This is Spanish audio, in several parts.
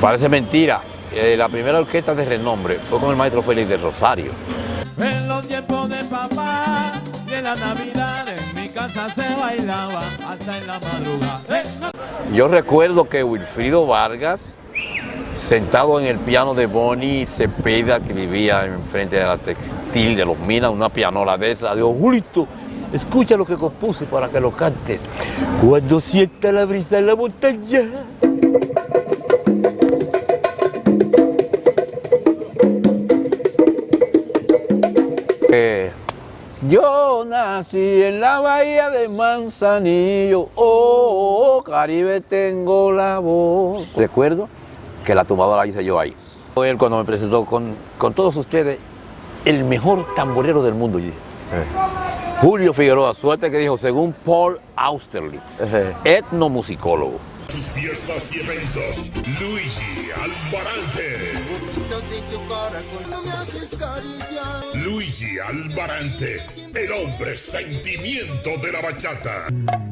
Parece mentira. La primera orquesta de renombre fue con el maestro Félix del Rosario. En los tiempos de papá y en la Navidad en mi casa se bailaba hasta en la madrugada. Yo recuerdo que Wilfrido Vargas, sentado en el piano de Bonnie Cepeda, que vivía enfrente de la textil de los Minas, una pianola de esa, dijo: Julito, escucha lo que compuse para que lo cantes. Cuando sienta la brisa en la montaña. Yo nací en la bahía de Manzanillo, Caribe tengo la voz. Recuerdo que la tumbadora la hice yo ahí. Él cuando me presentó con todos ustedes, el mejor tamborero del mundo. Julio Figueroa, suerte que dijo, según Paul Austerlitz, etnomusicólogo. Sus fiestas y eventos, Luigi Albarante. Luigi Albarante, el hombre sentimiento de la bachata.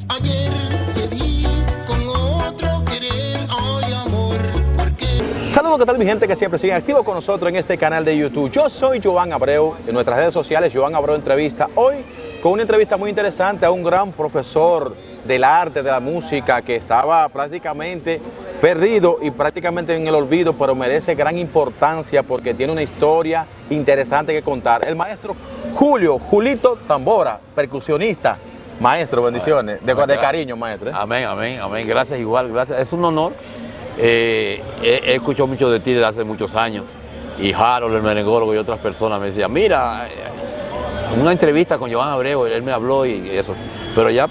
Ayer te vi con otro querer, ay amor, porque... Saludos, ¿qué tal mi gente que siempre sigue activo con nosotros en este canal de YouTube? Yo soy Joan Abreu, en nuestras redes sociales Joan Abreu Entrevista. Hoy con una entrevista muy interesante a un gran profesor del arte, de la música, que estaba prácticamente perdido y prácticamente en el olvido, pero merece gran importancia porque tiene una historia interesante que contar. El maestro Julito Tambora, percusionista. Maestro, bendiciones, de cariño, maestro. Amén, amén, amén. Gracias, igual, gracias. Es un honor. He escuchado mucho de ti desde hace muchos años. Y Harold, el merengólogo, y otras personas me decían, mira, una entrevista con Joan Abreu, él me habló y eso. Pero ya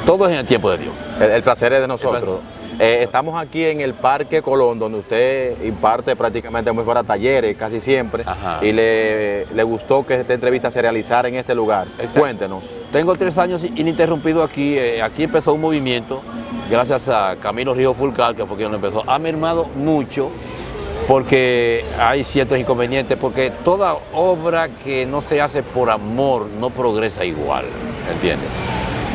todo es en el tiempo de Dios. El placer es de nosotros. Estamos aquí en el Parque Colón, donde usted imparte prácticamente muy fuera talleres, casi siempre. Ajá. Y le gustó que esta entrevista se realizara en este lugar. Exacto. Cuéntenos. Tengo 3 años ininterrumpido aquí. Aquí empezó un movimiento, gracias a Camilo Río Fulcar, que fue quien lo empezó. Ha mermado mucho porque hay ciertos inconvenientes, porque toda obra que no se hace por amor no progresa igual, ¿entiendes?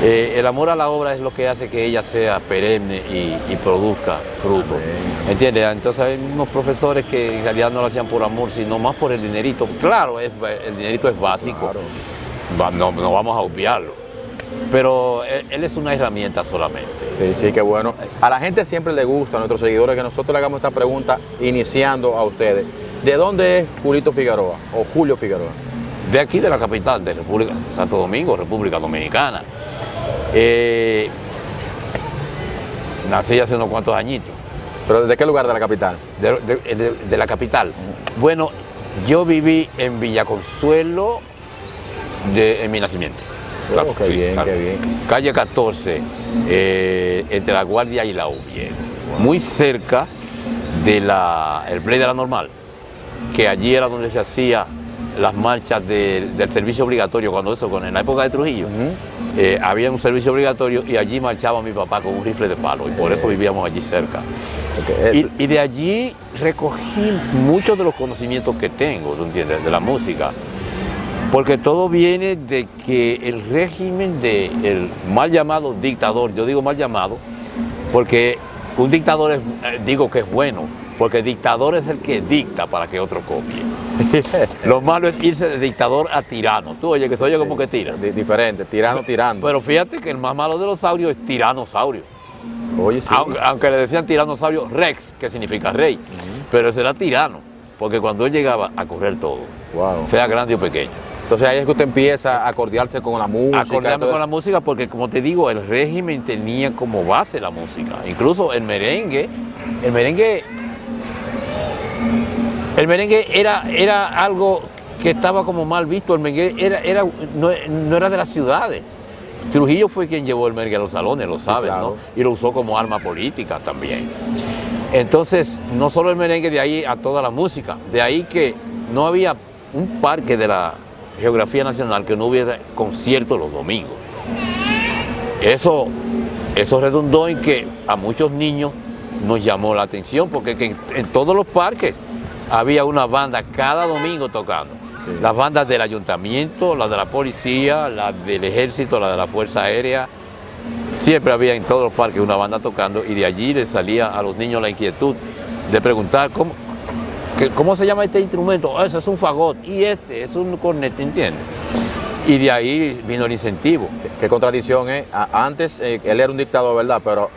El amor a la obra es lo que hace que ella sea perenne y produzca fruto, ¿entiendes? Entonces hay unos profesores que en realidad no lo hacían por amor, sino más por el dinerito. Claro, el dinerito es básico, claro. No vamos a obviarlo, pero él es una herramienta solamente. Sí, qué bueno. A la gente siempre le gusta, a nuestros seguidores, que nosotros le hagamos esta pregunta iniciando a ustedes. ¿De dónde es Julito Figueroa o Julio Figueroa? De aquí, de la capital, de República Santo Domingo, República Dominicana. Nací hace unos cuantos añitos. ¿Pero desde qué lugar de la capital? De la capital. Bueno, yo viví en Villaconsuelo en mi nacimiento. Claro, qué bien, claro. Qué bien. Calle 14, entre La Guardia y La Ubier. Muy cerca del play de la Normal, que allí era donde se hacía las marchas del servicio obligatorio, en la época de Trujillo. Había un servicio obligatorio y allí marchaba mi papá con un rifle de palo y por eso vivíamos allí cerca. Y de allí recogí muchos de los conocimientos que tengo, ¿tú entiendes?, de la música, porque todo viene de que el régimen del mal llamado dictador, yo digo mal llamado, porque un dictador digo que es bueno, porque dictador es el que dicta para que otro copie. Lo malo es irse de dictador a tirano. Tú oye, que se oye como que tira. Diferente, tirano tirando. Pero fíjate que el más malo de los saurios es tiranosaurio. Oye, sí. Aunque le decían tiranosaurio rex, que significa rey, pero ese era tirano, porque cuando él llegaba a correr todo, sea grande o pequeño. Entonces ahí es que usted empieza a acordiarse con la música. Acordiarme con la música porque, como te digo, el régimen tenía como base la música. Incluso el merengue era algo que estaba como mal visto. El merengue no era de las ciudades. Trujillo fue quien llevó el merengue a los salones, lo sabes, sí, claro, ¿no? Y lo usó como arma política también. Entonces, no solo el merengue, de ahí a toda la música. De ahí que no había un parque de la geografía nacional que no hubiera conciertos los domingos. Eso redundó en que a muchos niños nos llamó la atención, porque en todos los parques había una banda cada domingo tocando. Sí. Las bandas del ayuntamiento, las de la policía, las del ejército, las de la Fuerza Aérea. Siempre había en todos los parques una banda tocando y de allí les salía a los niños la inquietud de preguntar cómo se llama este instrumento. Eso es un fagot y este es un cornet, ¿entiendes? Y de ahí vino el incentivo. Qué contradicción, ¿eh? Antes él era un dictador, ¿verdad? Pero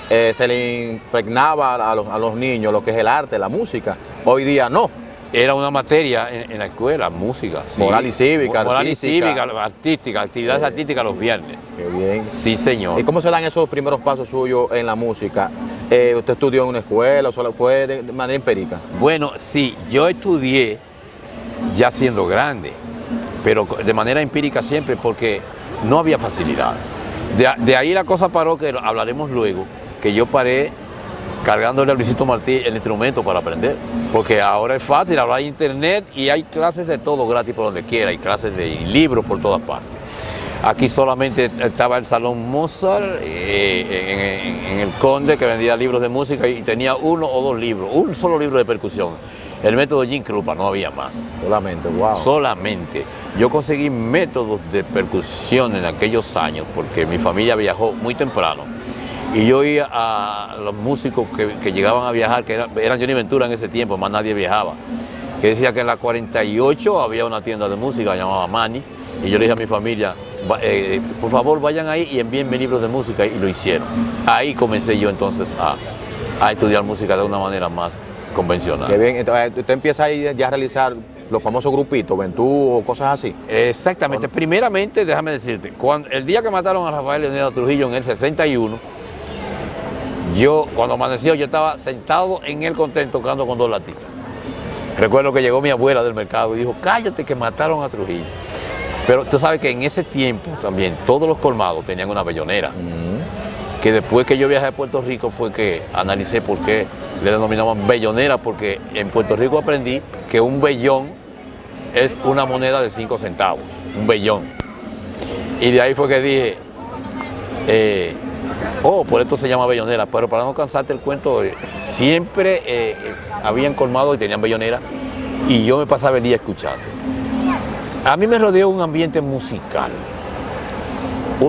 se le impregnaba a los niños lo que es el arte, la música. Hoy día no. Era una materia en la escuela, música. Sí. Moral y cívica, Moral y artística. cívica, artística, actividades artísticas los viernes. Qué bien. Sí, señor. ¿Y cómo se dan esos primeros pasos suyos en la música? ¿Usted estudió en una escuela o solo fue de manera empírica? Bueno, sí, yo estudié ya siendo grande, pero de manera empírica siempre porque no había facilidad. De ahí la cosa paró, que hablaremos luego, que yo paré cargándole a Luisito Martí el instrumento para aprender. Porque ahora es fácil, ahora hay internet y hay clases de todo gratis por donde quiera, hay clases de libros por todas partes. Aquí solamente estaba el Salón Mozart en el Conde, que vendía libros de música y tenía uno o dos libros, un solo libro de percusión. El método Jim Krupa, no había más. Solamente, wow. Solamente. Yo conseguí métodos de percusión en aquellos años porque mi familia viajó muy temprano. Y yo oía a los músicos que llegaban a viajar, que eran Johnny Ventura en ese tiempo, más nadie viajaba, que decía que en la 48 había una tienda de música llamada Mani, y yo le dije a mi familia, por favor vayan ahí y envíenme libros de música, y lo hicieron. Ahí comencé yo entonces a estudiar música de una manera más convencional. Qué bien, entonces usted empieza ahí ya a realizar los famosos grupitos, Ventú o cosas así. Exactamente. Primeramente, déjame decirte, el día que mataron a Rafael Leonidas Trujillo en el 61, cuando amaneció, yo estaba sentado en el contén tocando con dos latitas. Recuerdo que llegó mi abuela del mercado y dijo, cállate que mataron a Trujillo. Pero tú sabes que en ese tiempo también todos los colmados tenían una bellonera. Que después que yo viajé a Puerto Rico fue que analicé por qué le denominaban bellonera, porque en Puerto Rico aprendí que un bellón es una moneda de 5 centavos, un bellón. Y de ahí fue que dije, por esto se llama bellonera, pero para no cansarte el cuento, siempre habían colmado y tenían bellonera y yo me pasaba el día escuchando. A mí me rodeó un ambiente musical.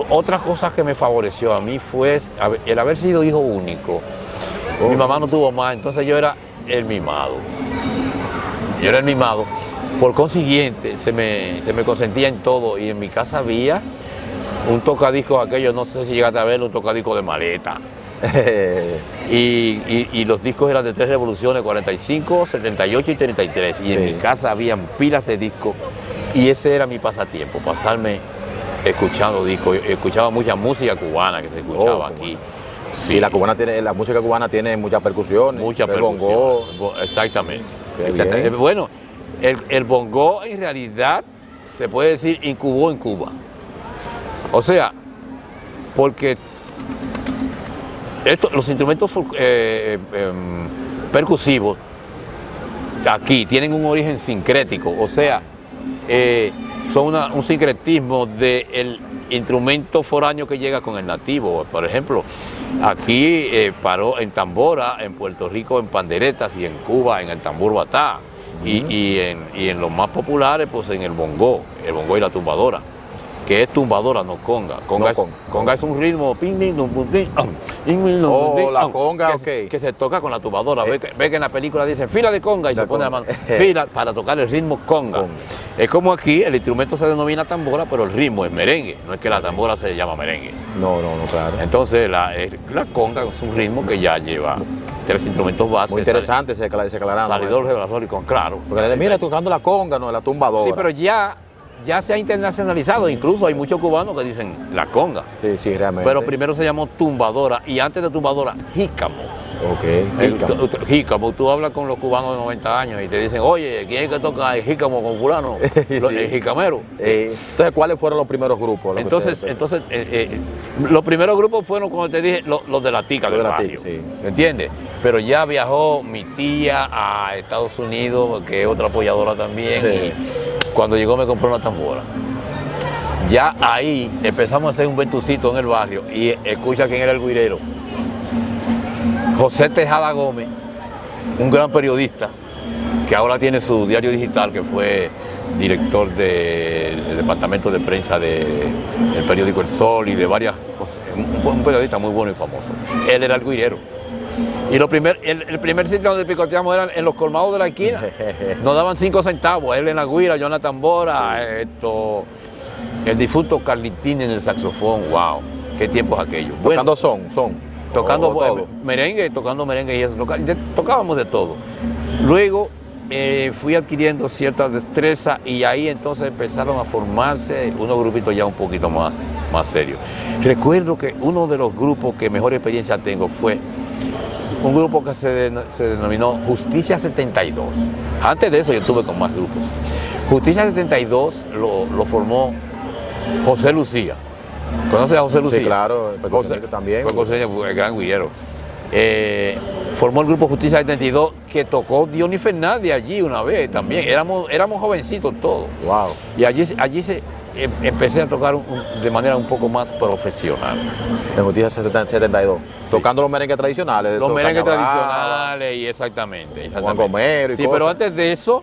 Otra cosa que me favoreció a mí fue el haber sido hijo único. Mi mamá no tuvo más, entonces yo era el mimado. Por consiguiente, se me consentía en todo y en mi casa había un tocadiscos aquello, no sé si llegaste a verlo, un tocadiscos de maleta. y los discos eran de 3 revoluciones, 45, 78 y 33. Y en mi casa habían pilas de discos y ese era mi pasatiempo, pasarme escuchando discos. Escuchaba mucha música cubana que se escuchaba aquí. Sí, la música cubana tiene muchas percusiones. Mucha percusión. Bongo. Exactamente. Bueno, el bongo en realidad se puede decir incubó en Cuba. O sea, porque los instrumentos percusivos aquí tienen un origen sincrético, o sea, son un sincretismo del instrumento foráneo que llega con el nativo. Por ejemplo, aquí paró en tambora, en Puerto Rico en panderetas y en Cuba en el tambor batá. Y en los más populares, pues en el bongo y la tumbadora, que es tumbadora, no conga. Conga es un ritmo, la conga, que se toca con la tumbadora. Ve que en la película dicen fila de conga y se pone la mano, fila para tocar el ritmo conga. Es como aquí, el instrumento se denomina tambora, pero el ritmo es merengue, no es que la tambora se llama merengue. No, claro. Entonces la conga es un ritmo que ya lleva 3 instrumentos básicos. Muy interesante ese aclarando. Salidor, revelador y con claro. Porque mira, tocando la conga, no la tumbadora. Sí, pero ya se ha internacionalizado, incluso hay muchos cubanos que dicen la conga. Sí, realmente. Pero primero se llamó tumbadora y antes de tumbadora, jícamo. Jícamo, tú hablas con los cubanos de 90 años y te dicen, oye, ¿quién es que toca el jícamo con fulano? El jicamero. Entonces, ¿cuáles fueron los primeros grupos? Entonces, los primeros grupos fueron, como te dije, los de la tica del barrio. ¿Me entiendes? Pero ya viajó mi tía a Estados Unidos, que es otra apoyadora también, y cuando llegó me compró una tambora. Ya ahí empezamos a hacer un ventucito en el barrio y escucha quién era el guirero. José Tejada Gómez, un gran periodista que ahora tiene su diario digital, que fue director del departamento de prensa del periódico El Sol y de varias cosas. Un periodista muy bueno y famoso. Él era el guirero. Y el primer sitio donde picoteamos era en los colmados de la esquina. Nos daban 5 centavos, él en la guira, Jonathan Bora, el difunto Carlitín en el saxofón, wow, qué tiempos aquellos. Tocando son. Tocando todo. merengue y eso, tocábamos de todo. Luego fui adquiriendo cierta destreza y ahí entonces empezaron a formarse unos grupitos ya un poquito más serios. Recuerdo que uno de los grupos que mejor experiencia tengo fue un grupo que se denominó Justicia 72. Antes de eso yo estuve con más grupos. Justicia 72 lo formó José Lucía. ¿Conoces a José Lucía? Sí, claro, José también. José, el gran guillero. Formó el grupo Justicia 72 que tocó Diony Fernández allí una vez también. Éramos jovencitos todos. Wow. Y allí empecé a tocar de manera un poco más profesional. En Justicia 72. Tocando los merengues tradicionales. Los merengues Caña Brava, tradicionales y exactamente. Juan Gomero y sí, cosas. pero antes de eso,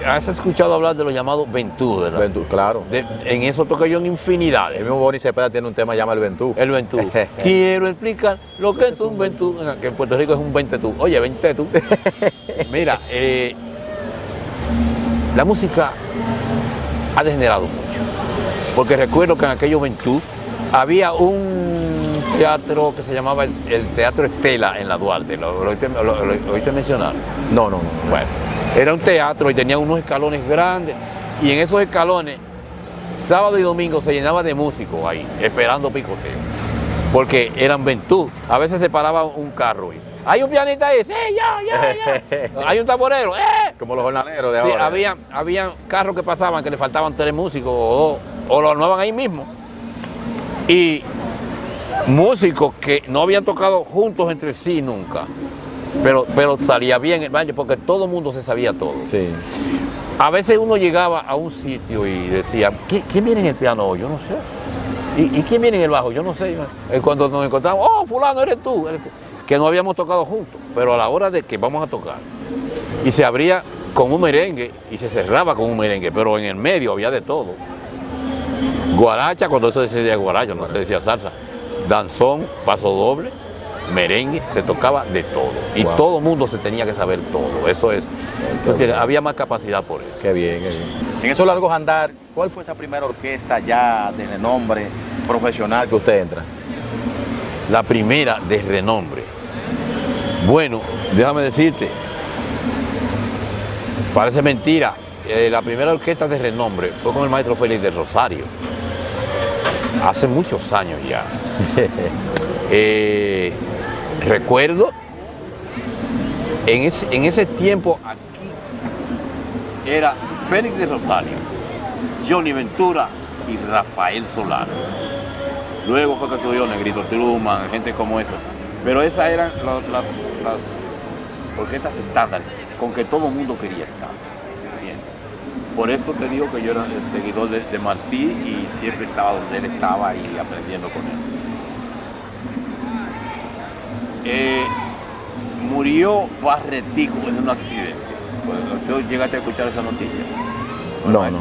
has escuchado hablar de los llamados Ventú, ¿verdad? Ventú, claro. En eso toqué yo en infinidades. El mismo Bonnie Cepeda tiene un tema llamado El Ventú. El Ventú. Quiero explicar lo que es un Ventú, que en Puerto Rico es un ventetú. Oye, ventetú. Mira, la música ha degenerado mucho. Porque recuerdo que en aquellos Ventú había un teatro que se llamaba el Teatro Estela en la Duarte. ¿Lo oíste mencionar? No. Bueno, era un teatro y tenía unos escalones grandes. Y en esos escalones, sábado y domingo se llenaba de músicos ahí, esperando picoteo. Porque eran Ventú. A veces se paraba un carro y hay un pianista ahí, sí, ya. Hay un tamborero, Como los jornaleros de Sí, ahora. había carros que pasaban que le faltaban 3 músicos o lo armaban ahí mismo. Y músicos que no habían tocado juntos entre sí nunca, pero salía bien el baile porque todo el mundo se sabía todo. Sí. A veces uno llegaba a un sitio y decía, ¿quién viene en el piano hoy? Yo no sé. ¿Y quién viene en el bajo? Yo no sé. Cuando nos encontramos, fulano, eres tú. Que no habíamos tocado juntos, pero a la hora de que vamos a tocar, y se abría con un merengue y se cerraba con un merengue, pero en el medio había de todo. Guaracha, cuando eso se decía guaracha, no se decía salsa. Danzón, paso doble, merengue, se tocaba de todo. Y Wow. todo el mundo se tenía que saber todo. Eso es. Porque había más capacidad por eso. Qué bien. En esos largos andar, ¿cuál fue esa primera orquesta ya de renombre profesional que usted entra? La primera de renombre. Bueno, déjame decirte, parece mentira, la primera orquesta de renombre fue con el maestro Félix de Rosario, hace muchos años ya. Recuerdo, en ese tiempo aquí era Félix de Rosario, Johnny Ventura y Rafael Solano. Luego fue que subió Negrito Truman, gente como eso. Pero esas eran las orquestas estándar con que todo el mundo quería estar. Bien. Por eso te digo que yo era el seguidor de Martí y siempre estaba donde él estaba y aprendiendo con él. Murió Barretico en un accidente. ¿Tú llegaste a escuchar esa noticia? No. El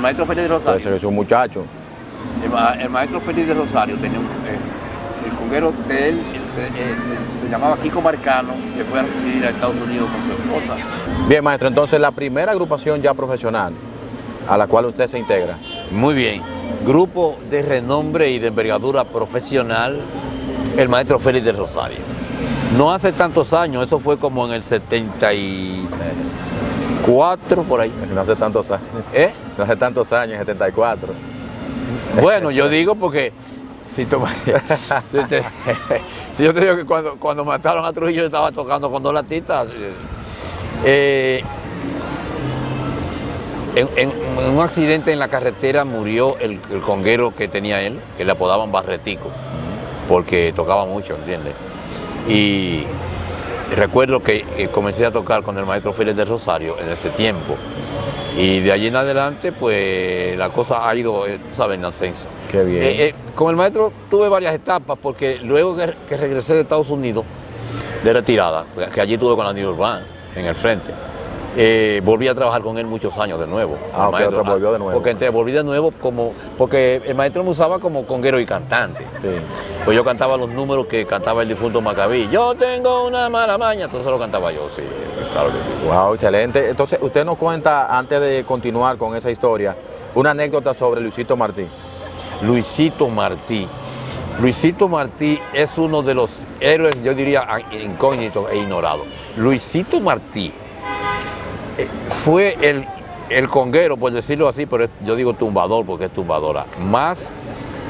maestro Félix de Puede ser Rosario. que es un muchacho. El maestro Félix de Rosario tenía el conguero de él se llamaba Kiko Marcano, se fue a residir a Estados Unidos con su esposa. Bien, maestro, entonces la primera agrupación ya profesional a la cual usted se integra. Muy bien, grupo de renombre y de envergadura profesional, el maestro Félix de Rosario. No hace tantos años, eso fue como en el 74, por ahí. No hace tantos años. No hace tantos años, 74. Bueno, yo digo porque si yo te digo que cuando mataron a Trujillo yo estaba tocando con 2 latitas. En un accidente en la carretera murió el conguero que tenía él, que le apodaban Barretico, porque tocaba mucho, ¿entiendes? Y recuerdo que comencé a tocar con el maestro Félix de Rosario en ese tiempo. Y de allí en adelante, pues la cosa ha ido, tú sabes, en ascenso. Qué bien. Con el maestro tuve varias etapas, porque luego que regresé de Estados Unidos, de retirada, que allí estuve con la New Urban, en el frente, volví a trabajar con él muchos años de nuevo. Ah, ok, otro volvió de nuevo. Porque volví de nuevo porque el maestro me usaba como conguero y cantante. Sí. Pues yo cantaba los números que cantaba el difunto Macabí. Yo tengo una mala maña, entonces lo cantaba yo, sí, claro que sí. Wow, excelente. Entonces, usted nos cuenta, antes de continuar con esa historia, una anécdota sobre Luisito Martí. Luisito Martí. Luisito Martí es uno de los héroes, yo diría, incógnitos e ignorados. Luisito Martí fue el conguero, por decirlo así, pero yo digo tumbador porque es tumbadora, más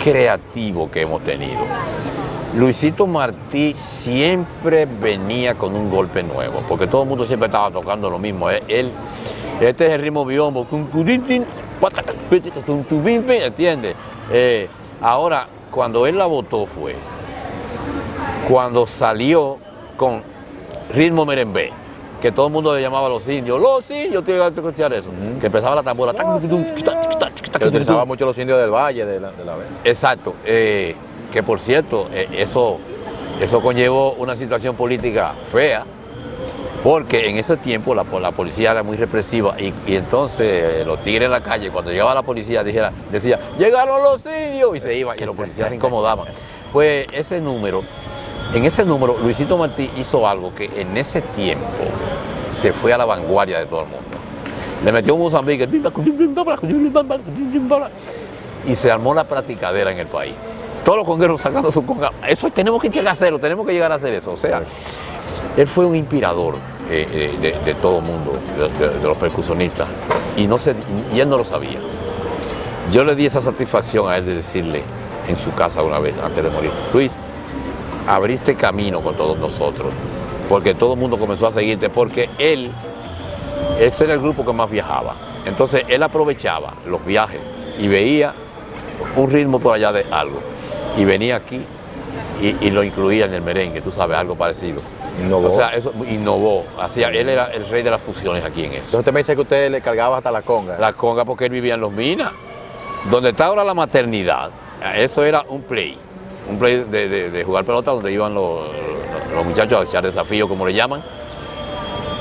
creativo que hemos tenido. Luisito Martí siempre venía con un golpe nuevo, porque todo el mundo siempre estaba tocando lo mismo. Este es el ritmo biombo, ¿entiendes? Ahora, cuando él la votó fue cuando salió con ritmo merengue, que todo el mundo le llamaba los indios, tengo que escuchar eso, que empezaba la tambora. Que utilizaba mucho los indios del Valle de la Vega. Exacto, que por cierto, eso conllevó una situación política fea, porque en ese tiempo la policía era muy represiva y entonces los tigres en la calle, cuando llegaba la policía, decía, llegaron los indios, y se iba, y los policías se incomodaban. Pues en ese número, Luisito Martí hizo algo que en ese tiempo se fue a la vanguardia de todo el mundo. Le metió un Mozambique y se armó la practicadera en el país. Todos los congueros sacando su conga. Eso tenemos que llegar a hacerlo, tenemos que llegar a hacer eso. O sea, él fue un inspirador de todo el mundo, de los percusionistas, y él no lo sabía. Yo le di esa satisfacción a él de decirle en su casa una vez, antes de morir, Luis, abriste camino con todos nosotros, porque todo el mundo comenzó a seguirte, porque ese era el grupo que más viajaba. Entonces él aprovechaba los viajes y veía un ritmo por allá de algo, y venía aquí y lo incluía en el merengue, tú sabes, algo parecido. Innovó. O sea, eso innovó. Él era el rey de las fusiones aquí en eso. Entonces usted me dice que usted le cargaba hasta la conga. La conga, porque él vivía en Los Minas, donde está ahora la maternidad. Eso era un play de jugar pelota, donde iban los muchachos a echar desafío, como le llaman.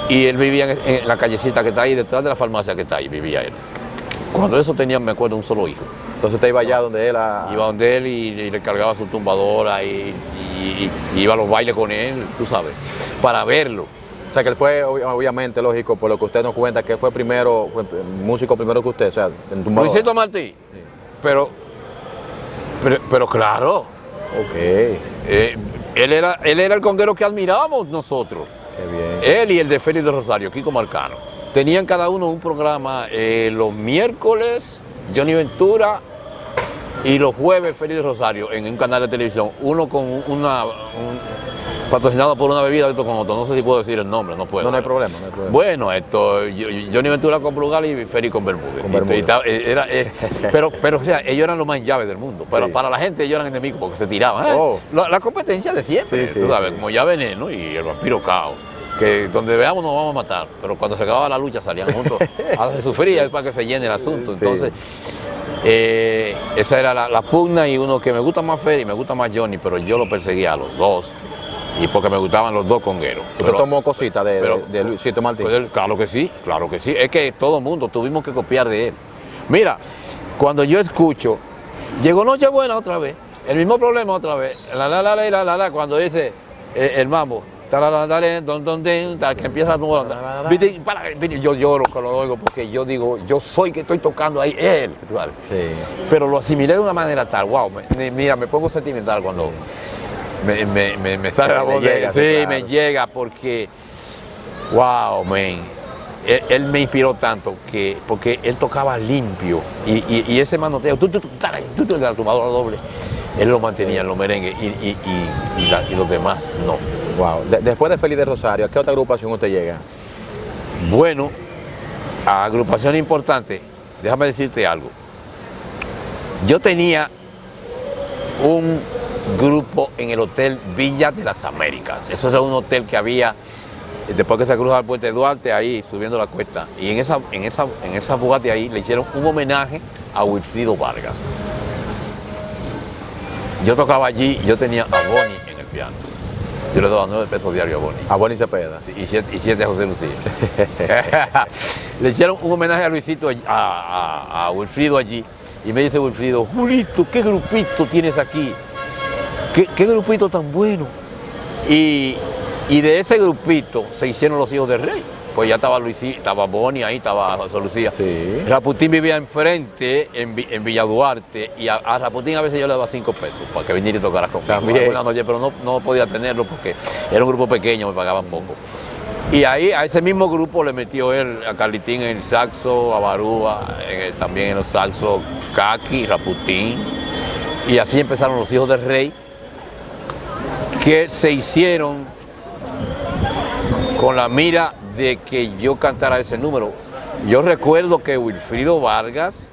Y él vivía en la callecita que está ahí, detrás de la farmacia que está ahí, vivía él. Cuando eso tenía, me acuerdo, un solo hijo. Entonces usted iba allá donde él... Iba donde él y le cargaba su tumbadora y iba a los bailes con él, tú sabes, para verlo. O sea, que él fue, obviamente, lógico, por lo que usted nos cuenta, que fue músico primero que usted, o sea, en tumbador. Luisito Martí, sí. pero claro. Ok. Él era el conguero que admirábamos nosotros. Qué bien. Él y el de Félix de Rosario, Kiko Marcano. Tenían cada uno un programa los miércoles, Johnny Ventura, y los jueves Félix de Rosario en un canal de televisión, uno con patrocinado por una bebida y otro con otro. No sé si puedo decir el nombre, no puedo. No hay problema, no hay problema. Bueno, Johnny Ventura con Brugal y Félix con Bermúdez. Pero o sea, ellos eran los más llaves del mundo. Pero sí, para la gente ellos eran enemigos porque se tiraban. La competencia de siempre, sí, tú sabes, como ya Veneno y el vampiro Cao, que donde veamos nos vamos a matar, pero cuando se acababa la lucha salían juntos. Ahora se sufría para que se llene el asunto. Entonces, esa era la pugna, y uno que me gusta más Félix y me gusta más Johnny, pero yo lo perseguía a los dos, y porque me gustaban los dos congueros. ¿Usted tomó cositas de Luisito Martí? Claro que sí, claro que sí. Es que todo el mundo tuvimos que copiar de él. Mira, cuando yo escucho, llegó Nochebuena otra vez, el mismo problema otra vez, cuando dice el mambo, que empieza a yo lloro cuando lo oigo, porque yo digo, yo soy que estoy tocando ahí, él. Sí. Pero lo asimilé de una manera tal, wow, mira, me pongo sentimental cuando me sale la voz de él. Sí, claro. Me llega porque, wow, man. Él me inspiró tanto porque él tocaba limpio y ese manoteo, la tumbadora doble, él lo mantenía en los merengues y los demás no. Wow. Después de Félix de Rosario, ¿a qué otra agrupación usted llega? Bueno, a agrupación importante, déjame decirte algo. Yo tenía un grupo en el Hotel Villa de las Américas. Eso era un hotel que había después que se cruza el puente Duarte, ahí subiendo la cuesta. Y en esa Bugatti ahí le hicieron un homenaje a Wilfrido Vargas. Yo tocaba allí, yo tenía a Bonnie en el piano. Yo le daba 9 pesos diarios a Boni. A Boni Cepeda. Sí, y 7 a José Lucía. Le hicieron un homenaje a Luisito, a Wilfrido allí. Y me dice Wilfrido, Julito, ¿qué grupito tienes aquí? ¿Qué grupito tan bueno? Y de ese grupito se hicieron los hijos del rey. Pues ya estaba Luisito, estaba Boni ahí, estaba José Lucía. Sí. Raputín vivía enfrente, en Villa Duarte, y a Raputín a veces yo le daba 5 pesos para que viniera y tocara conmigo. También. Una noche, pero no podía tenerlo porque era un grupo pequeño, me pagaban poco. Y ahí a ese mismo grupo le metió él a Carlitín en el saxo, a Barúa, también en los saxos, Kaki, Raputín. Y así empezaron los hijos del rey, que se hicieron con la mira de que yo cantara ese número. Yo recuerdo que Wilfrido Vargas,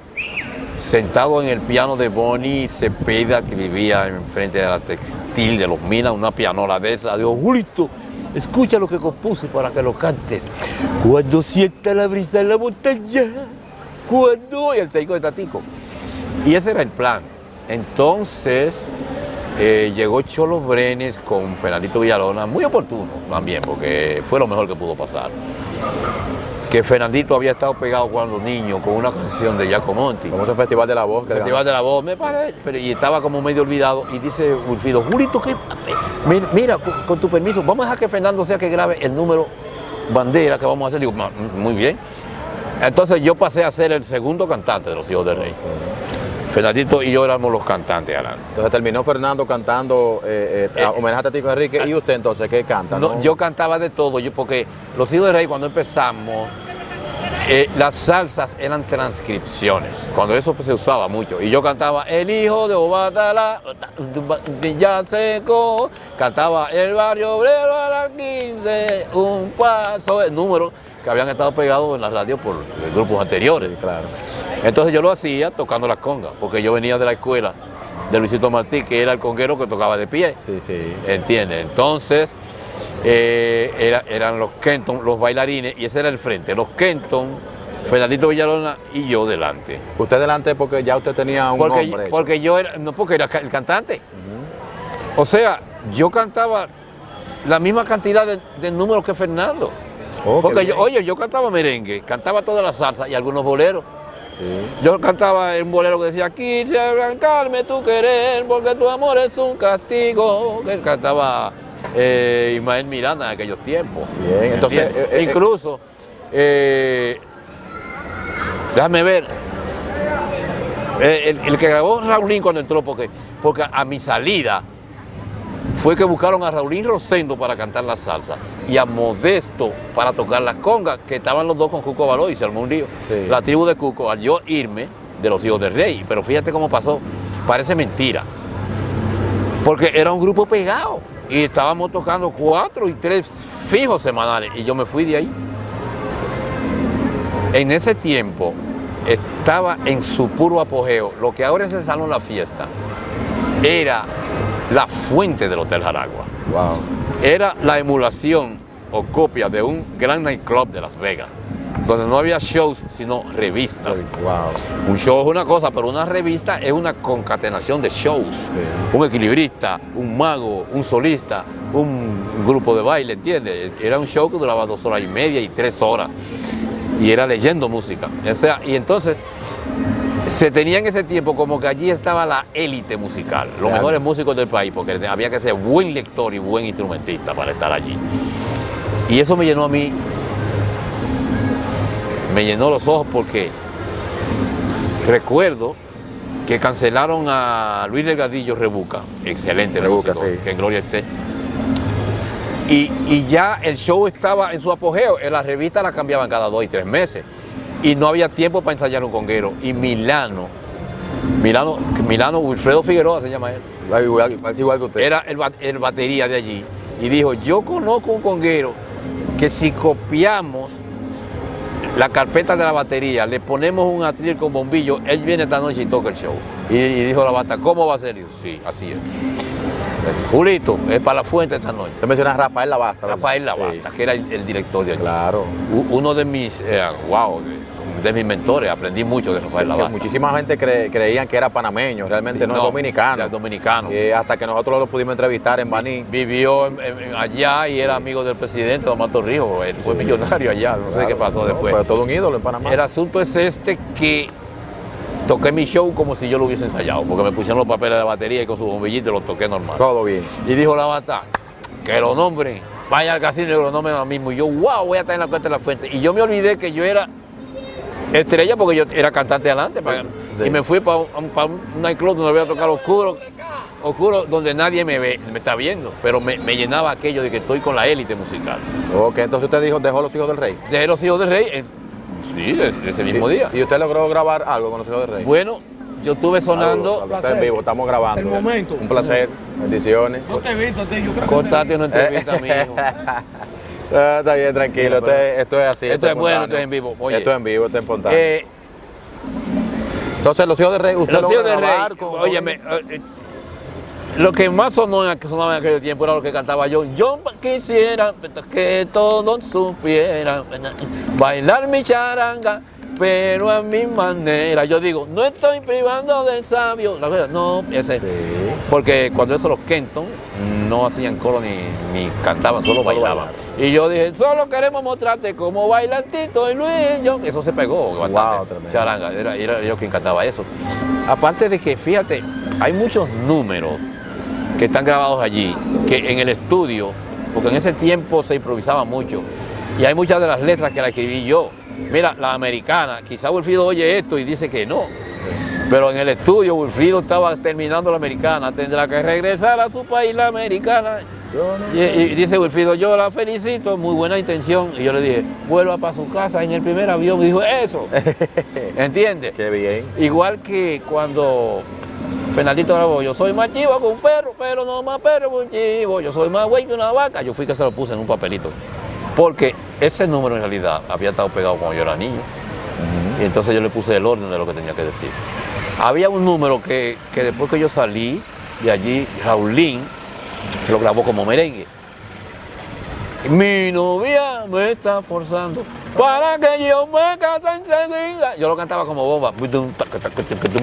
sentado en el piano de Boni Cepeda, que vivía enfrente de la textil de los Minas, una pianola de esa, dijo, Julito, escucha lo que compuse para que lo cantes. Cuando sienta la brisa en la montaña, cuando... Y el teico de Tatico. Y ese era el plan. Entonces... llegó Cholo Brenes con Fernandito Villalona, muy oportuno también, porque fue lo mejor que pudo pasar. Que Fernandito había estado pegado cuando niño con una canción de Jaco Monti. Como ese Festival de la Voz. El Festival de la Voz, me parece, y estaba como medio olvidado. Y dice Wilfrido, Julito, mira, con tu permiso, vamos a dejar que Fernando sea que grabe el número bandera que vamos a hacer. Digo, muy bien. Entonces yo pasé a ser el segundo cantante de los hijos del rey. Fernandito y yo éramos los cantantes adelante. Entonces terminó Fernando cantando homenaje a Tatico Enrique. ¿Y usted entonces qué canta? No, yo cantaba de todo, porque los hijos del rey cuando empezamos, las salsas eran transcripciones, cuando eso se usaba mucho. Y yo cantaba El hijo de Obatala, ya seco, cantaba El barrio obrero a las 15, un paso, el número que habían estado pegados en la radio por grupos anteriores. Claro. Entonces yo lo hacía tocando las congas, porque yo venía de la escuela de Luisito Martí, que era el conguero que tocaba de pie. Sí, sí. ¿Entiendes? Entonces eran los Kenton, los bailarines, y ese era el frente. Los Kenton, Fernandito Villalona y yo delante. Usted delante porque ya usted tenía un nombre. Porque yo era, no porque era el cantante. O sea, yo cantaba la misma cantidad de números que Fernando. Oh, porque yo cantaba merengue, cantaba toda la salsa y algunos boleros. Sí. Yo cantaba un bolero que decía, quise arrancarme tu querer porque tu amor es un castigo. Que cantaba Ismael Miranda en aquellos tiempos. Bien, entonces... incluso, déjame ver, el que grabó Raulín cuando entró, porque a mi salida fue que buscaron a Raulín Rosendo para cantar la salsa y a Modesto para tocar las congas, que estaban los dos con Cuco Baló y se armó un lío. Sí. La tribu de Cuco, al yo irme de los hijos del rey, pero fíjate cómo pasó, parece mentira, porque era un grupo pegado y estábamos tocando 4 y 3 fijos semanales y yo me fui de ahí. En ese tiempo estaba en su puro apogeo, lo que ahora es el Salón La Fiesta, era la fuente del Hotel Jaragua. Wow. Era la emulación o copia de un gran nightclub de Las Vegas, donde no había shows, sino revistas. Wow. Un show es una cosa, pero una revista es una concatenación de shows. Sí. Un equilibrista, un mago, un solista, un grupo de baile, ¿entiendes? Era un show que duraba 2 horas y media y 3 horas. Y era leyendo música. O sea, y entonces se tenía en ese tiempo como que allí estaba la élite musical, los mejores músicos del país, porque había que ser buen lector y buen instrumentista para estar allí. Y eso me llenó a mí, me llenó los ojos, porque recuerdo que cancelaron a Luis Delgadillo Rebuca, excelente Rebuca, músico, sí. que en gloria esté. Y ya el show estaba en su apogeo, en la revista la cambiaban cada 2 y 3 meses. Y no había tiempo para ensayar un conguero. Y Milano, Wilfredo Figueroa se llama él. Igual que usted. Era el batería de allí. Y dijo, yo conozco un conguero que si copiamos la carpeta de la batería, le ponemos un atril con bombillo, él viene esta noche y toca el show. Y dijo la bata, ¿cómo va a ser? Y dijo, sí, así es. Julito, es para la fuente esta noche. Se menciona a Rafael Lavasta. Rafael Lavasta, sí, que era el director de allí. Claro. Uno de mis, wow, de mis mentores, aprendí mucho de Rafael Que Lavasta. muchísima gente creían que era panameño, realmente Sí, no, es dominicano. Es dominicano. Hasta que nosotros lo pudimos entrevistar en Baní. Vivió allá y era amigo del presidente Don Mato Ríos. Él fue millonario allá, no sé qué pasó después. Pero todo un ídolo en Panamá. El asunto es que toqué mi show como si yo lo hubiese ensayado, porque me pusieron los papeles de la batería y con su bombillito y lo toqué normal. Todo bien. Y dijo Lavasta, que lo nombren, vaya al casino y lo nombren a mí mismo. Y yo, wow, voy a estar en la cuenta de la fuente. Y yo me olvidé que yo era estrella porque yo era cantante adelante. Sí. Y me fui para un nightclub donde voy a tocar oscuro, donde nadie me está viendo. Pero me llenaba aquello de que estoy con la élite musical. Ok, entonces usted dijo, dejó Los Hijos del Rey. Dejé Los Hijos del Rey, sí, ese mismo día. ¿Y usted logró grabar algo con Los Hijos del Rey? Bueno, yo estuve sonando. Algo, está en vivo, estamos grabando. El momento. Un placer, bendiciones. No te he visto, yo creo que Contate una entrevista, mijo. Está bien, tranquilo, esto es así. Esto es bueno, espontáneo. esto es en vivo. Oye, esto es en vivo, esto es espontáneo. Entonces, Los Hijos del Rey, usted Los logró Hijos del Rey, grabar con... óyeme, lo que más sonaba en aquel tiempo era lo que cantaba yo. Yo quisiera que todos supieran bailar mi charanga, pero a mi manera. Yo digo, no estoy privando del sabio. La verdad, no, ese. Sí. Porque cuando eso los Kenton no hacían coro ni cantaban, solo bailaban. Y yo dije, solo queremos mostrarte cómo bailan Tito y Luis. Eso se pegó bastante. tremendo. Charanga, era yo quien cantaba eso. Aparte de que, fíjate, hay muchos números que están grabados allí, que en el estudio, porque en ese tiempo se improvisaba mucho, y hay muchas de las letras que las escribí yo. Mira, la americana, quizá Wilfrido oye esto y dice que no, pero en el estudio Wilfrido estaba terminando la americana, tendrá que regresar a su país la americana. Y dice Wilfrido, yo la felicito, muy buena intención. Y yo le dije, vuelva para su casa en el primer avión. Y dijo, eso. ¿Entiendes? Qué bien. Igual que cuando Fernandito grabó, yo soy más chivo que un perro, pero no más perro que un chivo. Yo soy más güey que una vaca. Yo fui que se lo puse en un papelito. Porque ese número en realidad había estado pegado cuando yo era niño. Y entonces yo le puse el orden de lo que tenía que decir. Había un número que después que yo salí de allí, Raulín lo grabó como merengue. Mi novia me está forzando para que yo me case enseguida. Yo lo cantaba como bomba.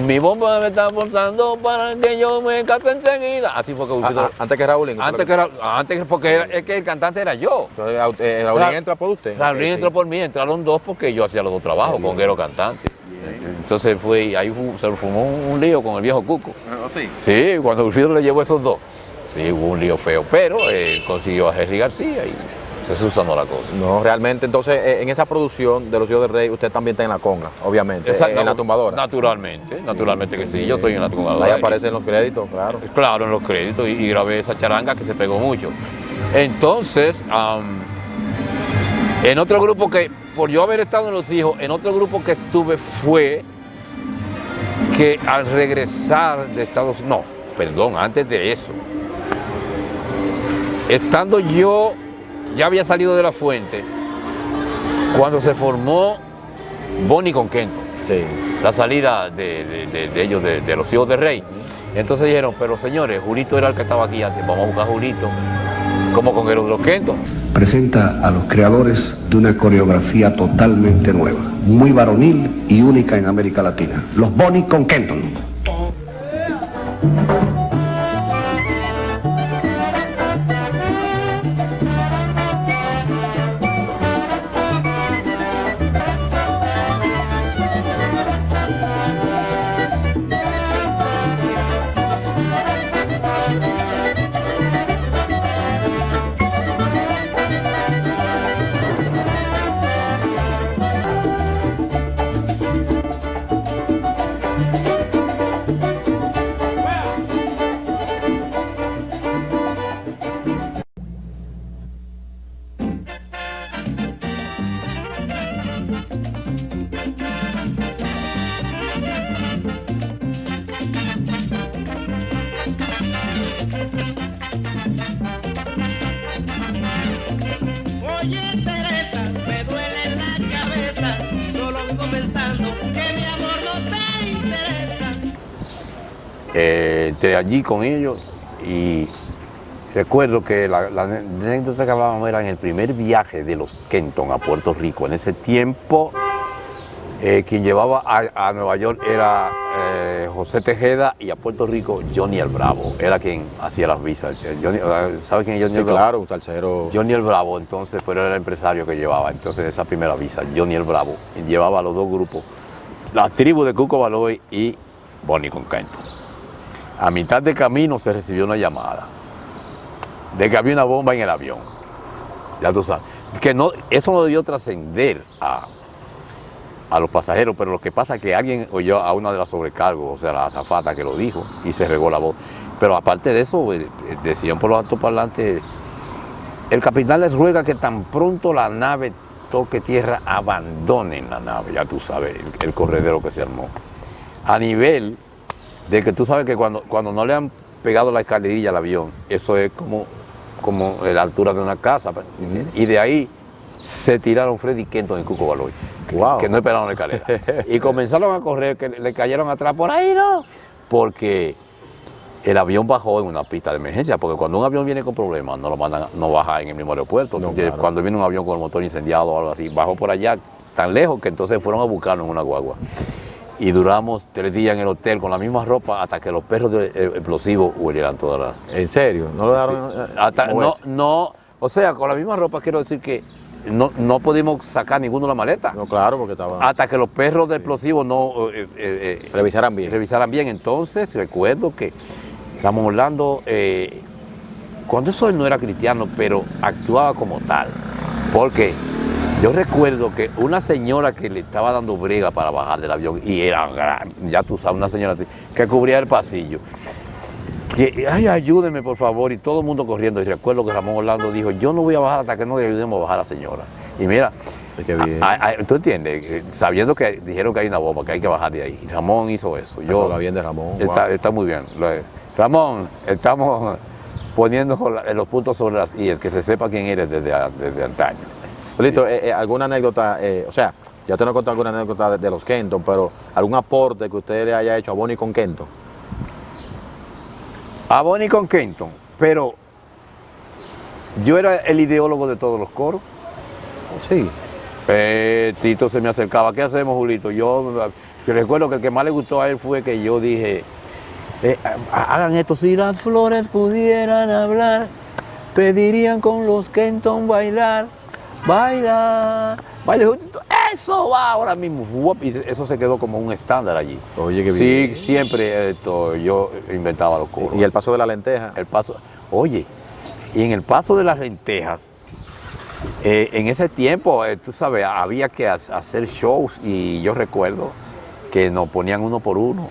Mi bomba me está forzando para que yo me case enseguida. Así fue que Antes que Raúl. Antes porque es que el cantante era yo. Entonces, Raúl entra por usted. Raúl Ok, entró sí. por mí, entraron dos porque yo hacía los dos trabajos, conguero cantante. Entonces ahí se formó un lío con el viejo Cuco. ¿Sí? Sí, cuando Wilfrido le llevó esos dos. Sí, hubo un lío feo, pero consiguió a Jerry García y se subsanó la cosa. No, realmente, entonces, en esa producción de Los Hijos del Rey, usted también está en la conga, obviamente, en la tumbadora. Naturalmente que sí, yo estoy en la tumbadora. Ahí aparecen los créditos, claro. Claro, en los créditos y grabé esa charanga que se pegó mucho. Entonces, en otro grupo que, por yo haber estado en Los Hijos, en otro grupo que estuve fue que al regresar de Estados Unidos, no, perdón, antes de eso, estando yo, ya había salido de la fuente, cuando se formó Bonnie con Kenton, Sí. la salida de ellos, de Los Hijos del Rey. Entonces dijeron, pero señores, Julito era el que estaba aquí antes, vamos a buscar a Julito como conguero de los Kenton. Presenta a los creadores de una coreografía totalmente nueva, muy varonil y única en América Latina, los Bonnie con Kenton. Oye Teresa, me duele la cabeza, solo vengo pensando que mi amor no te interesa. Entré allí con ellos y recuerdo que la anécdota que hablábamos era en el primer viaje de los Kenton a Puerto Rico. En ese tiempo Quien llevaba a Nueva York era José Tejeda y a Puerto Rico Johnny el Bravo, era quien hacía las visas. ¿Sabe quién es Johnny Sí, el Bravo? claro, un salsero. Johnny el Bravo, entonces, pero era el empresario que llevaba, entonces esa primera visa, Johnny el Bravo, y llevaba a los dos grupos, la tribu de Cuco Baloy y Bonnie con Kenton. A mitad de camino se recibió una llamada de que había una bomba en el avión, ya tú sabes, que no, eso no debió trascender a los pasajeros, pero lo que pasa es que alguien oyó a una de las sobrecargos, o sea, la azafata que lo dijo, y se regó la voz. Pero aparte de eso, decían por los altoparlantes, el capitán les ruega que tan pronto la nave toque tierra, abandonen la nave, ya tú sabes, el corredero que se armó. A nivel de que tú sabes que cuando no le han pegado la escalerilla al avión, eso es como la altura de una casa, y de ahí se tiraron Freddy Kenton y Cuco Baloy, Wow. que no esperaron la escalera. Y comenzaron a correr, que le cayeron atrás, por ahí no, porque el avión bajó en una pista de emergencia, porque cuando un avión viene con problemas, no lo mandan, no baja en el mismo aeropuerto. No, claro. Cuando viene un avión con el motor incendiado o algo así, bajó por allá tan lejos que entonces fueron a buscarnos en una guagua. Y duramos 3 días en el hotel con la misma ropa hasta que los perros de explosivos huelieran todas las... ¿En serio? ¿No lo dejaron? No, o sea, con la misma ropa quiero decir que no pudimos sacar ninguno de la maleta. No, claro, porque estaba... Hasta que los perros de explosivos no Revisaran bien. revisaran bien. Entonces recuerdo que Ramón Orlando, cuando eso él no era cristiano, pero actuaba como tal. Porque yo recuerdo que una señora que le estaba dando brega para bajar del avión, y era gran, ya tú sabes, una señora así, que cubría el pasillo, que, ay, ayúdeme por favor, y todo el mundo corriendo. Y recuerdo que Ramón Orlando dijo, yo no voy a bajar hasta que no le ayudemos a bajar a la señora. Y mira, Qué bien. tú entiendes, sabiendo que dijeron que hay una bomba, que hay que bajar de ahí. Y Ramón hizo eso. Eso habla bien de Ramón. Está muy bien. Ramón, estamos poniendo los puntos sobre las IES, que se sepa quién eres desde antaño. Listo, ¿alguna anécdota? O sea, ya te no he contado alguna anécdota de los Kenton, pero ¿algún aporte que usted le haya hecho a Bonnie con Kenton? A Bonnie con Kenton, pero yo era el ideólogo de todos los coros. Sí. Tito se me acercaba, ¿qué hacemos, Julito? Yo recuerdo que el que más le gustó a él fue que yo dije, hagan esto, si las flores pudieran hablar, pedirían con los Kenton bailar, bailar, baile Julito, eso va ahora mismo, y eso se quedó como un estándar allí. Oye, qué Sí, bien. siempre yo inventaba los coros. ¿Y el paso de la lenteja? El paso, oye, y en el paso de las lentejas, en ese tiempo, tú sabes, había que hacer shows, y yo recuerdo que nos ponían uno por uno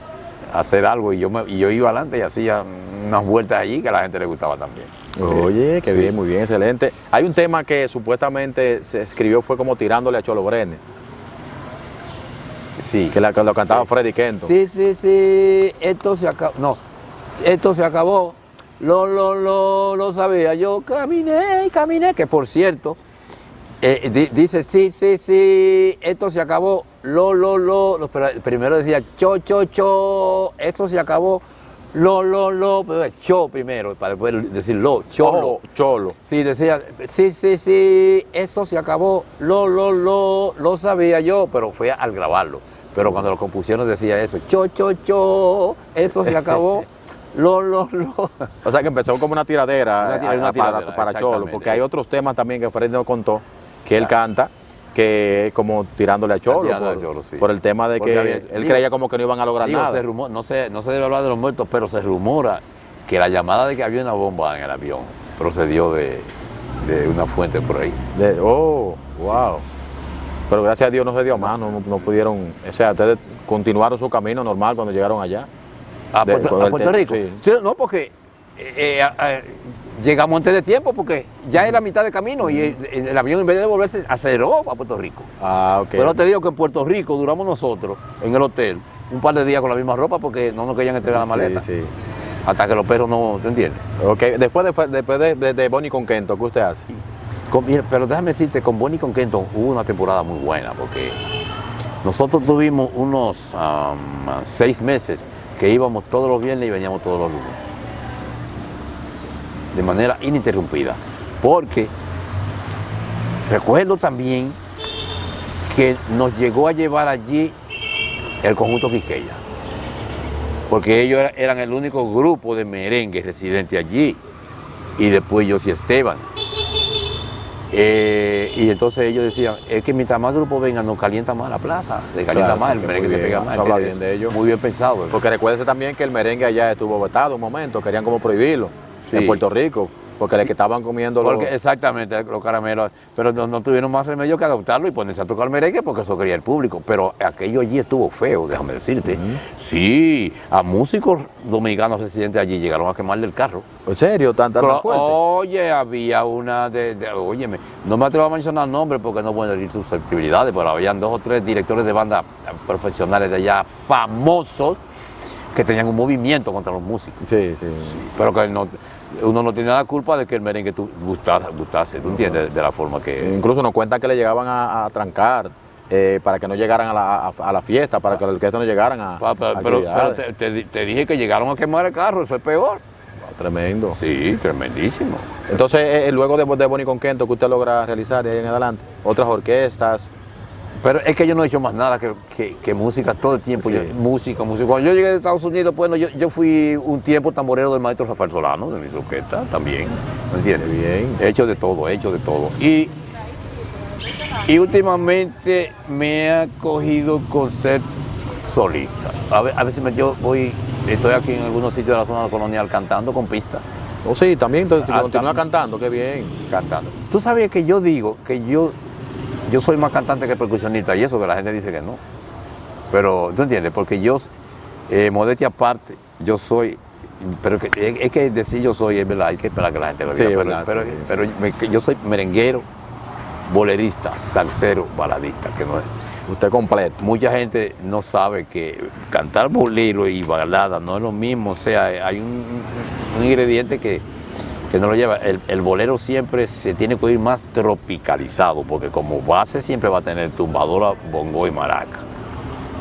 a hacer algo, y yo iba adelante y hacía unas vueltas allí que a la gente le gustaba también. Oye, qué Sí. bien, muy bien, excelente. Hay un tema que supuestamente se escribió, fue como tirándole a Cholo Brenes, Sí, que lo cantaba Freddy Kenton. sí, esto se acabó, no, esto se acabó, lo sabía, yo caminé, que por cierto, dice, sí, esto se acabó, pero primero decía, cho, eso se acabó, pero cho primero, para después decir cholo. Cholo. Sí, decía, sí, eso se acabó, lo sabía yo, pero fue al grabarlo. Pero cuando lo compusieron decía eso, cho, eso se acabó, O sea que empezó como una tiradera, Una tiradera, para Cholo, exactamente. porque hay otros temas también que Freddy nos contó, que él canta, que es como tirándole a Cholo, Tirándole a Cholo, sí. por el tema de Porque que había- él creía como que no iban a lograr Digo, nada. no se debe hablar de los muertos, pero se rumora que la llamada de que había una bomba en el avión procedió de una fuente por ahí. Wow. Pero gracias a Dios no se dio más, no pudieron, o sea, ustedes continuaron su camino normal cuando llegaron allá. ¿A De- Puerto, con a el Puerto tema, Rico? sí. Sí, no, porque llegamos antes de tiempo, porque ya era mitad de camino y el avión en vez de devolverse aceleró a Puerto Rico. Ah, ok. Pero te digo que en Puerto Rico duramos nosotros en el hotel un par de días con la misma ropa porque no nos querían entregar la maleta. Sí. Hasta que los perros no, ¿te entiendes? Ok, después de Bonnie con Kenton, ¿qué usted hace? Mira, pero déjame decirte, con Bonnie con Kenton hubo una temporada muy buena porque nosotros tuvimos unos 6 meses que íbamos todos los viernes y veníamos todos los lunes. De manera ininterrumpida. Porque recuerdo también que nos llegó a llevar allí el conjunto Quisqueya, porque ellos eran el único grupo de merengue residente allí, y después José Esteban. Y entonces ellos decían, es que mientras más grupos vengan, nos calienta más la plaza, se calienta más, el merengue se pega más. Habla bien de ellos. Muy bien pensado. Porque recuérdese también que el merengue allá estuvo vetado un momento, querían como prohibirlo en Puerto Rico, porque le que estaban comiendo los... Exactamente, los caramelos, pero no tuvieron más remedio que adoptarlo y ponerse a tocar merengue porque eso quería el público, pero aquello allí estuvo feo, déjame decirte. Sí, a músicos dominicanos residentes allí llegaron a quemarle el carro. ¿En serio? ¿Tan fuerte? Oye, había una óyeme, no me atrevo a mencionar nombres porque no puedo herir susceptibilidades, pero habían 2 o 3 directores de banda profesionales de allá, famosos, que tenían un movimiento contra los músicos. Sí. Pero que uno no tiene la culpa de que el merengue gustase, ¿tú entiendes? De la forma que... Incluso nos cuentan que le llegaban a trancar para que no llegaran a la fiesta, para que los orquestas no llegaran a Pero te dije que llegaron a quemar el carro, eso es peor. Tremendo. Sí, tremendísimo. Entonces, luego de Bonnie Conquento, ¿que usted logra realizar de ahí en adelante? ¿Otras orquestas? Pero es que yo no he hecho más nada que música todo el tiempo. Sí. Música. Cuando yo llegué de Estados Unidos, bueno, yo fui un tiempo tamborero del maestro Rafael Solano, de mi orquesta también. ¿Me entiendes? Bien. He hecho de todo. Y últimamente me ha cogido con ser solista. A veces estoy aquí en algunos sitios de la zona colonial cantando con pistas. Oh, sí, también continúa cantando, qué bien. Cantando. Tú sabías que yo digo que yo soy más cantante que percusionista, y eso que la gente dice que no. Pero, ¿tú entiendes? Porque yo, modestia aparte, yo soy, pero es que decir yo soy, es verdad, hay que esperar que la gente lo diga. Sí, pero yo soy merenguero, bolerista, salsero, baladista, que no es. Usted completo. Mucha gente no sabe que cantar bolero y balada no es lo mismo, o sea, hay un ingrediente que no lo lleva. El bolero siempre se tiene que oír más tropicalizado, porque como base siempre va a tener tumbadora, bongo y maraca,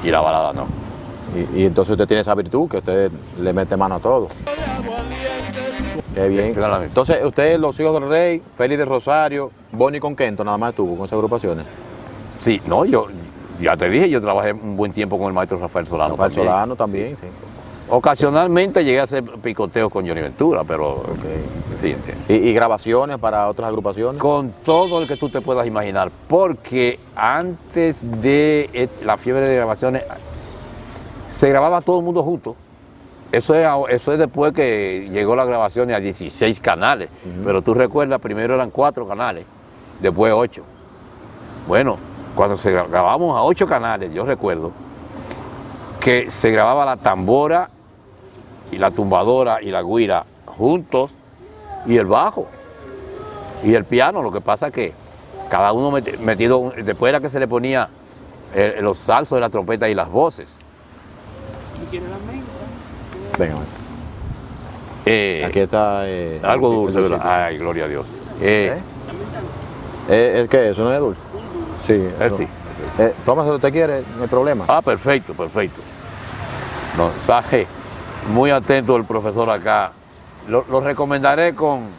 y la balada no. Y entonces usted tiene esa virtud, que usted le mete mano a todo. Qué bien. Claramente. Entonces, usted, Los Hijos del Rey, Félix del Rosario, Bonnie Conquento, nada más estuvo con esas agrupaciones. Sí, no, ya te dije, yo trabajé un buen tiempo con el maestro Rafael Solano. Rafael Solano también, sí. Ocasionalmente llegué a hacer picoteos con Johnny Ventura, pero sí, entiendo. ¿Y grabaciones para otras agrupaciones? Con todo el que tú te puedas imaginar, porque antes de la fiebre de grabaciones se grababa todo el mundo junto. Eso es después que llegó la grabación a 16 canales, pero tú recuerdas, primero eran 4 canales, después 8. Bueno, cuando se grabamos a 8 canales, yo recuerdo que se grababa la tambora y la tumbadora y la guira juntos, y el bajo y el piano. Lo que pasa es que cada uno metido, después era que se le ponía los salsos de la trompeta y las voces. Venga, aquí está... algo dulce, ¿verdad? Ay, gloria a Dios. ¿El qué? ¿Eso no es dulce? Sí. Sí. Tómase si usted quiere, no hay problema. Ah, perfecto. No, sabe, muy atento el profesor acá. Lo recomendaré con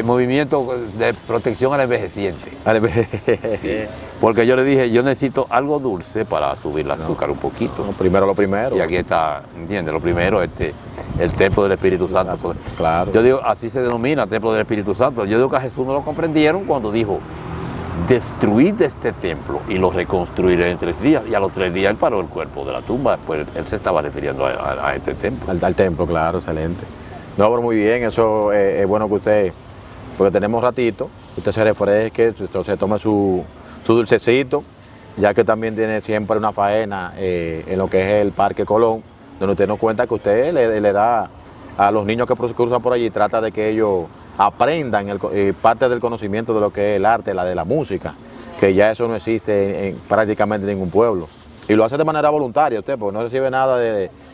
movimiento de protección al envejeciente. Sí, porque yo le dije, yo necesito algo dulce para subir el azúcar un poquito. No, primero lo primero. Y aquí está, ¿entiendes? Lo primero, el templo del Espíritu Santo. Claro. Yo digo, así se denomina, templo del Espíritu Santo. Yo digo que a Jesús no lo comprendieron cuando dijo, destruid este templo y lo reconstruiré en 3 días. Y a los 3 días él paró el cuerpo de la tumba, pues él se estaba refiriendo a este templo. Al templo, claro, excelente. No, pero muy bien, eso es bueno que usted, porque tenemos ratito, usted se refresque, se tome su dulcecito, ya que también tiene siempre una faena en lo que es el Parque Colón, donde usted nos cuenta que usted le da a los niños que cruzan por allí, trata de que ellos aprendan parte del conocimiento de lo que es el arte, la de la música, que ya eso no existe en prácticamente ningún pueblo. Y lo hace de manera voluntaria usted, porque no recibe nada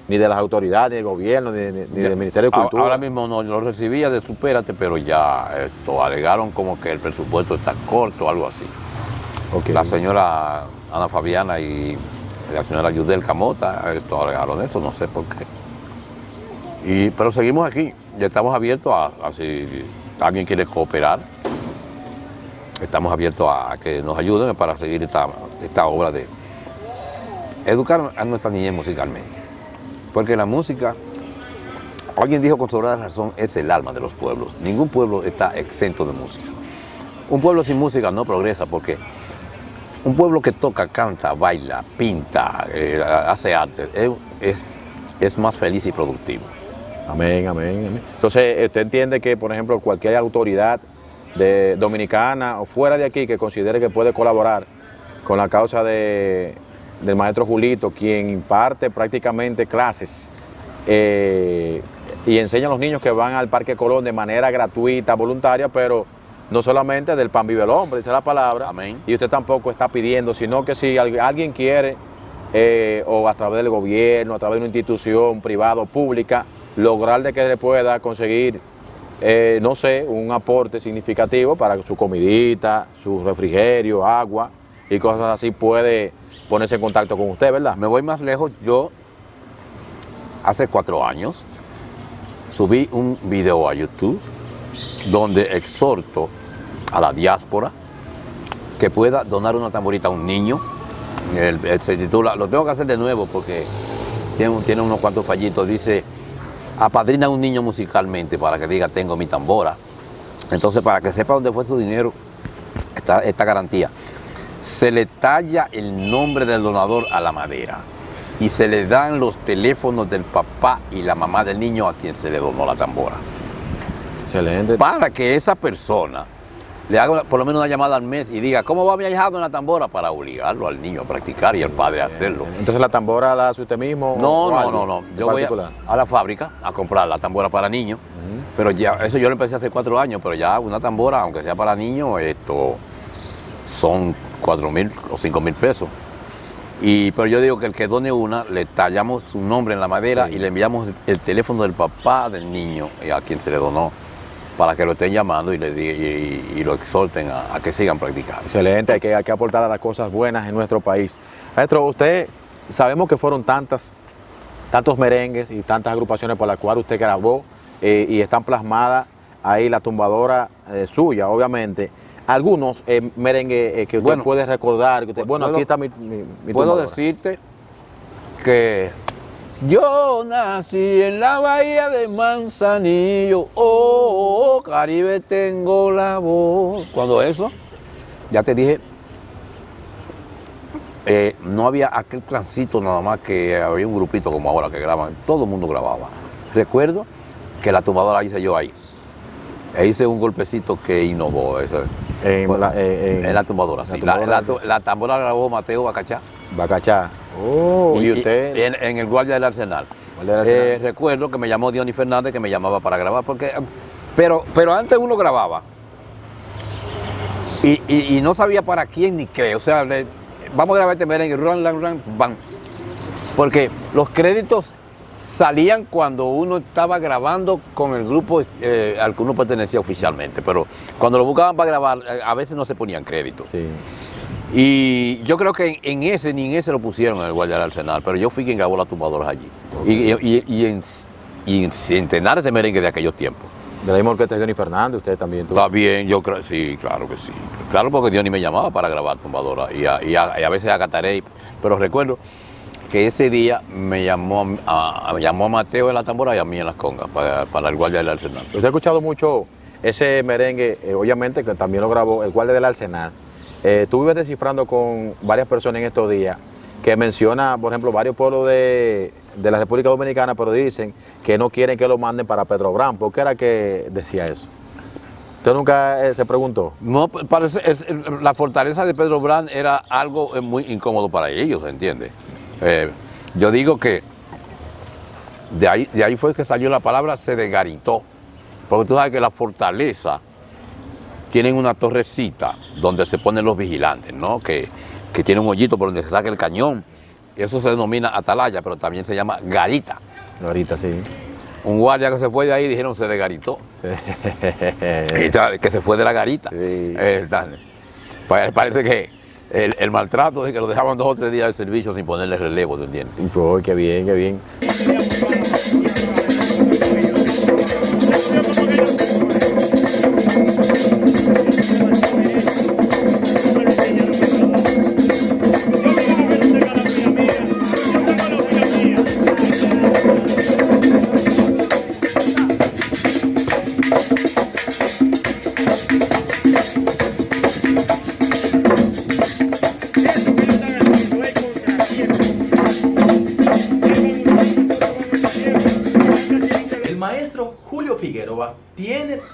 ni de las autoridades, ni del gobierno, ni del Ministerio de Cultura. Ahora mismo no lo recibía de Supérate, pero ya alegaron como que el presupuesto está corto o algo así. Okay. La señora Ana Fabiana y la señora Yudel Camota alegaron eso, no sé por qué. Pero seguimos aquí, ya estamos abiertos a si alguien quiere cooperar. estamos abiertos a que nos ayuden para seguir esta obra de educar a nuestra niñez musicalmente. Porque la música, alguien dijo con sobrada razón, es el alma de los pueblos. Ningún pueblo está exento de música. Un pueblo sin música no progresa, porque un pueblo que toca, canta, baila, pinta, hace arte, es más feliz y productivo. Amén, amén, amén. Entonces, ¿usted entiende que, por ejemplo, cualquier autoridad dominicana o fuera de aquí que considere que puede colaborar con la causa del maestro Julito, quien imparte prácticamente clases y enseña a los niños que van al Parque Colón de manera gratuita, voluntaria, pero no solamente del pan vive el hombre, dice la palabra? Amén. Y usted tampoco está pidiendo, sino que si alguien quiere, o a través del gobierno, a través de una institución privada o pública, lograr de que le pueda conseguir, no sé, un aporte significativo para su comidita, su refrigerio, agua y cosas así, puede ponerse en contacto con usted, ¿verdad? Me voy más lejos. Yo, hace 4 años, subí un video a YouTube donde exhorto a la diáspora que pueda donar una tamborita a un niño. Se titula, lo tengo que hacer de nuevo porque tiene unos cuantos fallitos, dice: apadrina a un niño musicalmente para que diga tengo mi tambora. Entonces, para que sepa dónde fue su dinero, esta garantía. Se le talla el nombre del donador a la madera y se le dan los teléfonos del papá y la mamá del niño a quien se le donó la tambora. Excelente. Para que esa persona le haga por lo menos una llamada al mes y diga cómo va mi ahijado en la tambora, para obligarlo al niño a practicar y al padre a hacerlo. Entonces, ¿la tambora la hace usted mismo? No. Yo voy a la fábrica a comprar la tambora para niños, pero ya, eso yo lo empecé hace 4 años, pero ya una tambora, aunque sea para niños, esto son 4.000 o 5.000 pesos. Pero yo digo que el que done una, le tallamos su nombre en la madera y le enviamos el teléfono del papá del niño a quien se le donó, para que lo estén llamando y lo exhorten a que sigan practicando. Excelente, hay que aportar a las cosas buenas en nuestro país. Maestro, usted, sabemos que fueron tantos merengues y tantas agrupaciones por las cuales usted grabó y están plasmadas ahí la tumbadora suya, obviamente. Algunos merengues que usted puede recordar, que usted, aquí está mi puedo tumbadora. decirte que yo nací en la bahía de Manzanillo, Caribe tengo la voz. Cuando eso, ya te dije, no había aquel transito nada más, que había un grupito como ahora que graban, todo el mundo grababa. Recuerdo que la tumbadora hice yo ahí. Hice un golpecito que innovó eso. En la tumbadora, sí. La tambora la grabó Mateo Bacachá. Bacachá. ¿Y usted? En el Guardia del Arsenal. Recuerdo que me llamó Diony Fernández, que me llamaba para grabar, pero antes uno grababa y no sabía para quién ni qué. O sea, vamos a grabar este merengue, bam. Porque los créditos salían cuando uno estaba grabando con el grupo al que uno pertenecía oficialmente, pero cuando lo buscaban para grabar, a veces no se ponían créditos. Sí. Y yo creo que ni en ese lo pusieron en el Guardia del Arsenal, pero yo fui quien grabó las tumbadoras allí. Okay. Y en centenares de merengues de aquellos tiempos. De la misma orquesta de Diony Fernández, usted también tuvo. Está bien, yo creo, sí, claro que sí. Claro, porque Diony me llamaba para grabar tumbadoras y a veces a Catarey, pero recuerdo que ese día me llamó a Mateo en la tambora y a mí en las congas para el Guardia del Arsenal. Usted ha escuchado mucho ese merengue, obviamente que también lo grabó el Guardia del Arsenal. Tú vives descifrando con varias personas en estos días que menciona, por ejemplo, varios pueblos de la República Dominicana, pero dicen que no quieren que lo manden para Petrobras. ¿Por qué era que decía eso? ¿Usted nunca se preguntó? No, la fortaleza de Petrobras era algo muy incómodo para ellos, ¿entiendes? Yo digo que de ahí fue que salió la palabra se desgaritó, porque tú sabes que la fortaleza tienen una torrecita donde se ponen los vigilantes, ¿no? Que tiene un hoyito por donde se saca el cañón, y eso se denomina atalaya, pero también se llama garita. Garita, sí. Un guardia que se fue de ahí dijeron se desgaritó, sí. Que se fue de la garita. Sí. Parece que el maltrato de que lo dejaban 2 o 3 días de servicio sin ponerle relevo, ¿te entiendes? Oh, qué bien, qué bien.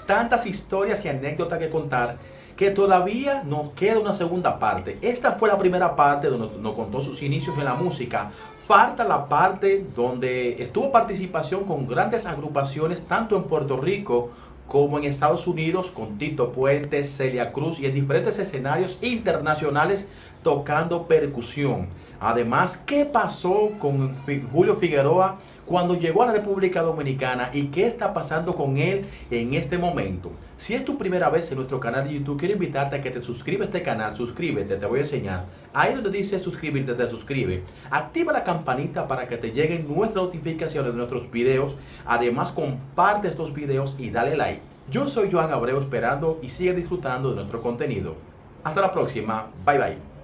tantas historias y anécdotas que contar que todavía nos queda una segunda parte. Esta fue la primera parte donde nos contó sus inicios en la música. Falta la parte donde estuvo participación con grandes agrupaciones tanto en Puerto Rico como en Estados Unidos, con Tito Puente, Celia Cruz y en diferentes escenarios internacionales tocando percusión. Además, ¿qué pasó con Julio Figueroa cuando llegó a la República Dominicana y qué está pasando con él en este momento? Si es tu primera vez en nuestro canal de YouTube, quiero invitarte a que te suscribas a este canal. Suscríbete, te voy a enseñar. Ahí donde dice suscribirte, te suscribe. Activa la campanita para que te lleguen nuestras notificaciones de nuestros videos. Además, comparte estos videos y dale like. Yo soy Joan Abreu, esperando y sigue disfrutando de nuestro contenido. Hasta la próxima. Bye bye.